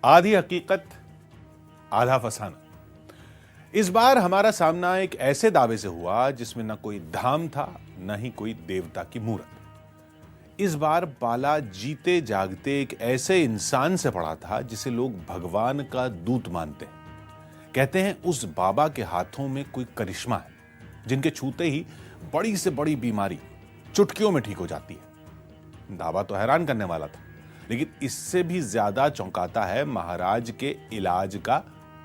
आधी हकीकत आधा फसाना। इस बार हमारा सामना एक ऐसे दावे से हुआ जिसमें न कोई धाम था न ही कोई देवता की मूरत। इस बार पाला जीते जागते एक ऐसे इंसान से पड़ा था जिसे लोग भगवान का दूत मानते हैं। कहते हैं उस बाबा के हाथों में कोई करिश्मा है जिनके छूते ही बड़ी से बड़ी बीमारी चुटकियों में ठीक हो जाती है। दावा तो हैरान करने वाला था, लेकिन इससे भी ज्यादा चौंकाता है महाराज के इलाज का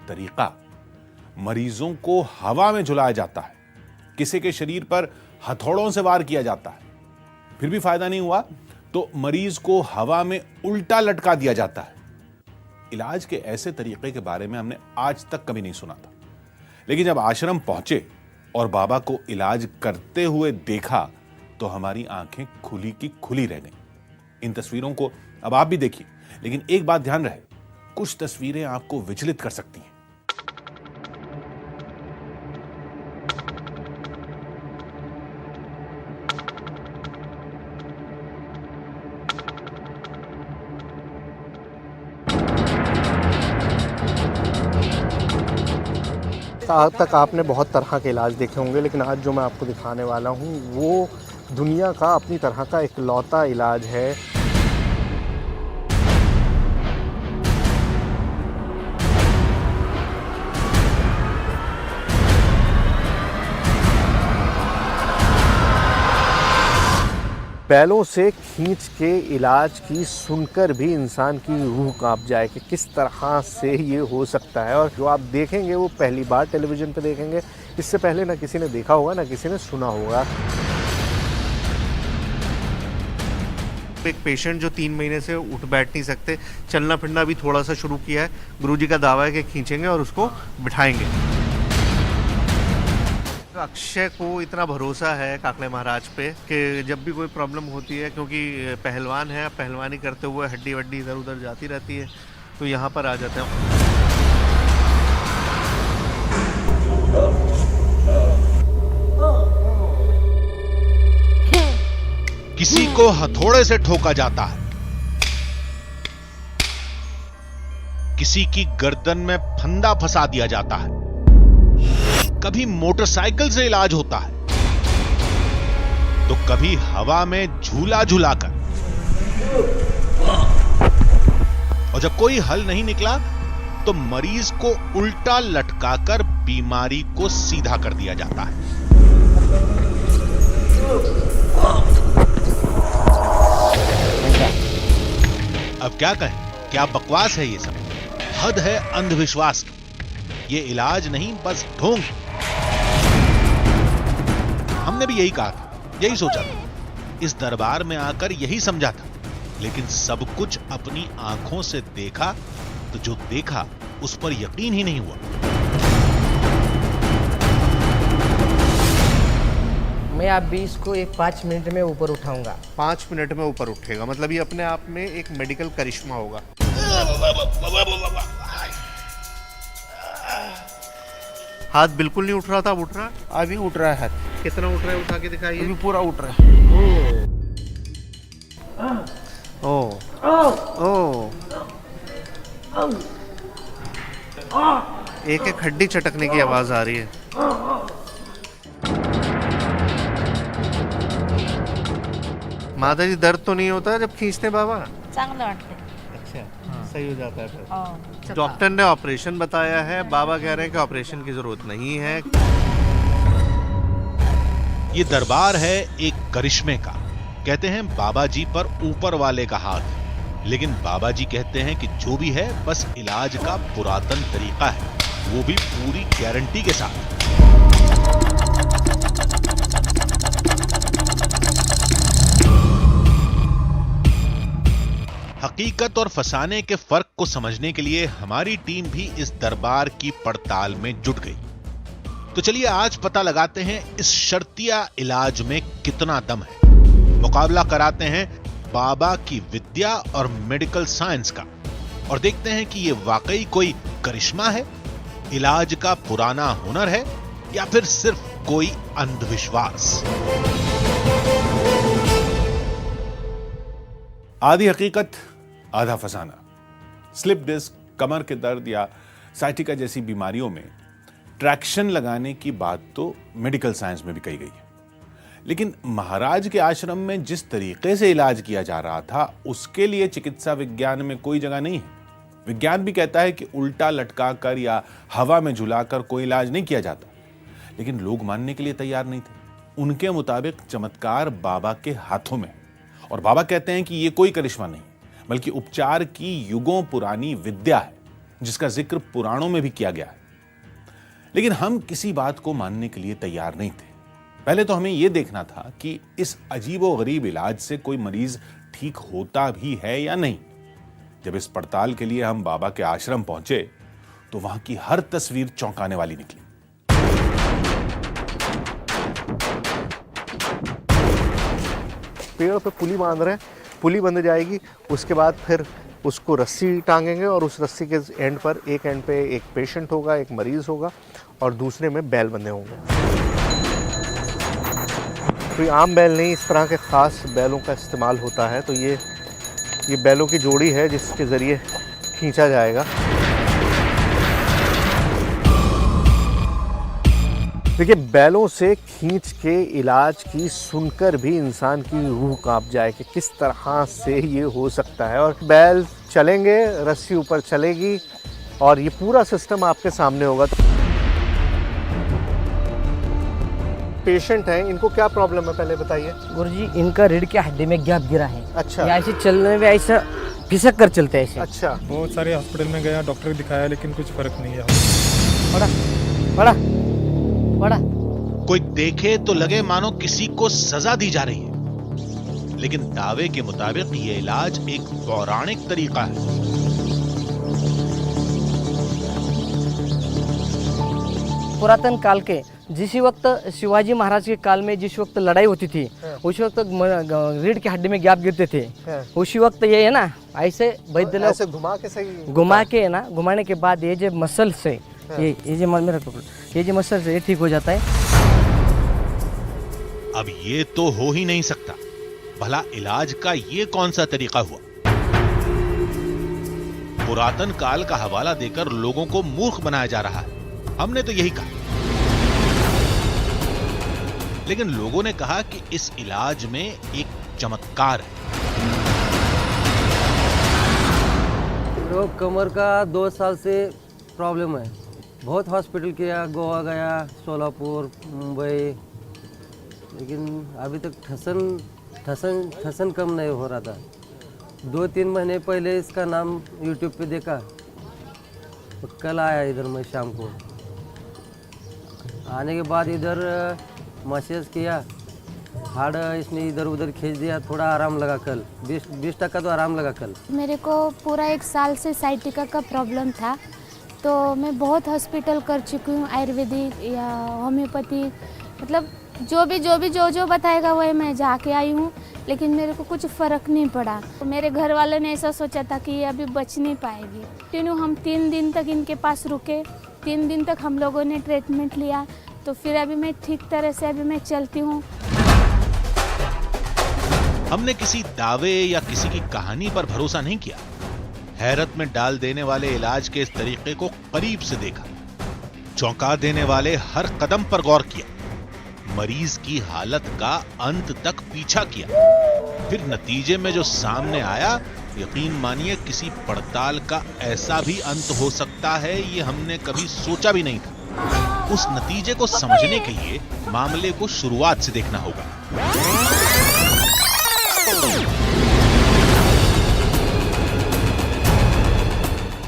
तरीका। मरीजों को हवा में झुलाया जाता है, किसी के शरीर पर हथौड़ों से वार किया जाता है, फिर भी फायदा नहीं हुआ तो मरीज को हवा में उल्टा लटका दिया जाता है। इलाज के ऐसे तरीके के बारे में हमने आज तक कभी नहीं सुना था, लेकिन जब आश्रम पहुंचे और बाबा को इलाज करते हुए देखा तो हमारी आंखें खुली की खुली रह गईं। इन तस्वीरों को अब आप भी देखिए, लेकिन एक बात ध्यान रहे, कुछ तस्वीरें आपको विचलित कर सकती हैं। आज तक आपने बहुत तरह के इलाज देखे होंगे, लेकिन आज जो मैं आपको दिखाने वाला हूँ वो दुनिया का अपनी तरह का इकलौता इलाज है। बैलों से खींच के इलाज की सुनकर भी इंसान की रूह कांप जाए कि किस तरह से ये हो सकता है। और जो आप देखेंगे वो पहली बार टेलीविज़न पे देखेंगे, इससे पहले ना किसी ने देखा होगा ना किसी ने सुना होगा। एक पेशेंट जो 3 महीने से उठ बैठ नहीं सकते, चलना फिरना भी थोड़ा सा शुरू किया है, गुरुजी का दावा है कि खींचेंगे और उसको बिठाएंगे। अक्षय को इतना भरोसा है काकले महाराज पे कि जब भी कोई प्रॉब्लम होती है, क्योंकि पहलवान है, पहलवानी करते हुए हड्डी वड्डी इधर उधर जाती रहती है, तो यहाँ पर आ जाते हैं। किसी को हथौड़े से ठोका जाता है, किसी की गर्दन में फंदा फंसा दिया जाता है, कभी मोटरसाइकिल से इलाज होता है, तो कभी हवा में झूला झूलाकर। और जब कोई हल नहीं निकला तो मरीज को उल्टा लटकाकर बीमारी को सीधा कर दिया जाता है। अब क्या कहें, क्या बकवास है ये सब, हद है अंधविश्वास की। ये इलाज नहीं, बस ढोंग। हमने भी यही कहा था, यही सोचा था, इस दरबार में आकर यही समझा था, लेकिन सब कुछ अपनी आंखों से देखा तो जो देखा उस पर यकीन ही नहीं हुआ। मैं अभी इसको 5 मिनट में ऊपर उठाऊंगा। 5 मिनट में ऊपर उठेगा, मतलब ये अपने आप में एक मेडिकल करिश्मा होगा। हाथ बिल्कुल नहीं उठ रहा था, अब उठ रहा? अभी उठ रहा है हाथ। कितना उठ रहा है, उठा के दिखाइए। अभी पूरा उठ रहा है। एक एक हड्डी चटकने की आवाज आ रही है। माता जी, दर्द तो नहीं होता जब खींचते बाबा? चांगलं वाटतं। अच्छा, सही हो जाता है फिर। डॉक्टर ने ऑपरेशन बताया है, बाबा कह रहे हैं कि ऑपरेशन की जरूरत नहीं है। ये दरबार है एक करिश्मे का। कहते हैं बाबा जी पर ऊपर वाले का हाथ, लेकिन बाबा जी कहते हैं कि जो भी है बस इलाज का पुरातन तरीका है, वो भी पूरी गारंटी के साथ। हकीकत और फसाने के फर्क को समझने के लिए हमारी टीम भी इस दरबार की पड़ताल में जुट गई। तो चलिए आज पता लगाते हैं इस शर्तिया इलाज में कितना दम है। मुकाबला कराते हैं बाबा की विद्या और मेडिकल साइंस का, और देखते हैं कि ये वाकई कोई करिश्मा है, इलाज का पुराना हुनर है, या फिर सिर्फ कोई अंधविश्वास। आधी हकीकत आधा फसाना। स्लिप डिस्क कमर के दर्द या साइटिका जैसी बीमारियों में ट्रैक्शन लगाने की बात तो मेडिकल साइंस में भी कही गई है, लेकिन महाराज के आश्रम में जिस तरीके से इलाज किया जा रहा था उसके लिए चिकित्सा विज्ञान में कोई जगह नहीं है। विज्ञान भी कहता है कि उल्टा लटका कर या हवा में झुलाकर कोई इलाज नहीं किया जाता, लेकिन लोग मानने के लिए तैयार नहीं थे। उनके मुताबिक चमत्कार बाबा के हाथों में है, और बाबा कहते हैं कि यह कोई करिश्मा नहीं बल्कि उपचार की युगों पुरानी विद्या है जिसका जिक्र पुराणों में भी किया गया है। लेकिन हम किसी बात को मानने के लिए तैयार नहीं थे। पहले तो हमें यह देखना था कि इस अजीबोगरीब इलाज से कोई मरीज ठीक होता भी है या नहीं। जब इस पड़ताल के लिए हम बाबा के आश्रम पहुंचे तो वहां की हर तस्वीर चौंकाने वाली निकली। पेड़ पे पुली बांध रहे हैं, पुली बंध जाएगी, उसके बाद फिर उसको रस्सी टांगेंगे और उस रस्सी के एंड पर एक एंड पे एक पेशेंट होगा, एक मरीज होगा और दूसरे में बैल बंधे होंगे। कोई आम बैल नहीं, इस तरह के ख़ास बैलों का इस्तेमाल होता है। तो ये बैलों की जोड़ी है जिसके ज़रिए खींचा जाएगा। देखिए, बैलों से खींच के इलाज की सुनकर भी इंसान की रूह कांप जाए कि किस तरह से ये हो सकता है। और बैल चलेंगे, रस्सी ऊपर चलेगी और ये पूरा सिस्टम आपके सामने होगा। पेशेंट हैं, इनको क्या प्रॉब्लम है पहले बताइए। गुरुजी, इनका रीढ़ की हड्डी में गैप गिरा है। अच्छा। ये ऐसे चलने में ऐसा घिसक कर चलते हैं ऐसे। अच्छा। बहुत सारे हॉस्पिटल में गया, डॉक्टर को दिखाया, लेकिन कुछ फर्क नहीं है। बड़ा बड़ा बड़ा कोई देखे तो लगे मानो किसी को सजा दी जा रही है, लेकिन दावे के मुताबिक यह इलाज एक पौराणिक तरीका है। पुरातन काल के जिस वक्त शिवाजी महाराज के काल में जिस वक्त लड़ाई होती थी, उस वक्त रीढ़ की हड्डी में गैप गिरते थे। उसी वक्त ये है ना, ऐसे वैद्य लोग ऐसे घुमा के सही घुमा के ना, घुमाने के बाद ये जो मसल से ये जो मसल से ये ठीक हो जाता है। अब ये तो हो ही नहीं सकता। भला इलाज का ये कौन सा तरीका हुआ? पुरातन काल का हवाला देकर लोगों को मूर्ख बनाया जा रहा है। हमने तो यही कहा, लेकिन लोगों ने कहा कि इस इलाज में एक चमत्कार है। लोग कमर का 2 साल से प्रॉब्लम है। बहुत हॉस्पिटल किया, गोवा गया, सोलापुर, मुंबई, लेकिन अभी तक ठसन कम नहीं हो रहा था। 2-3 महीने पहले इसका नाम यूट्यूब पे देखा, तो कल आया इधर मैं शाम को। आने के बाद इधर मसाज किया, हार्ड इसने इधर उधर खींच दिया, थोड़ा आराम लगा। कल 20% तो आराम लगा कल। मेरे को पूरा 1 साल से साइटिका का प्रॉब्लम था, तो मैं बहुत हॉस्पिटल कर चुकी हूँ, आयुर्वेदिक या होम्योपैथी, मतलब जो बताएगा वही मैं जाके आई हूँ, लेकिन मेरे को कुछ फ़र्क नहीं पड़ा। तो मेरे घर वालों ने ऐसा सोचा था कि ये अभी बच नहीं पाएगी। तीनों हम 3 दिन तक इनके पास रुके, 3 दिन तक हम लोगों ने ट्रीटमेंट लिया, तो फिर अभी मैं ठीक तरह से अभी मैं चलती हूँ। हमने किसी दावे या किसी की कहानी पर भरोसा नहीं किया। हैरत में डाल देने वाले इलाज के इस तरीके को करीब से देखा, चौंका देने वाले हर कदम पर गौर किया, मरीज की हालत का अंत तक पीछा किया। फिर नतीजे में जो सामने आया, यकीन मानिए किसी पड़ताल का ऐसा भी अंत हो सकता है ये हमने कभी सोचा भी नहीं था। उस नतीजे को समझने के लिए मामले को शुरुआत से देखना होगा।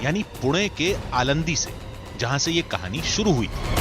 यानी पुणे के आलंदी से, जहां से ये कहानी शुरू हुई थी।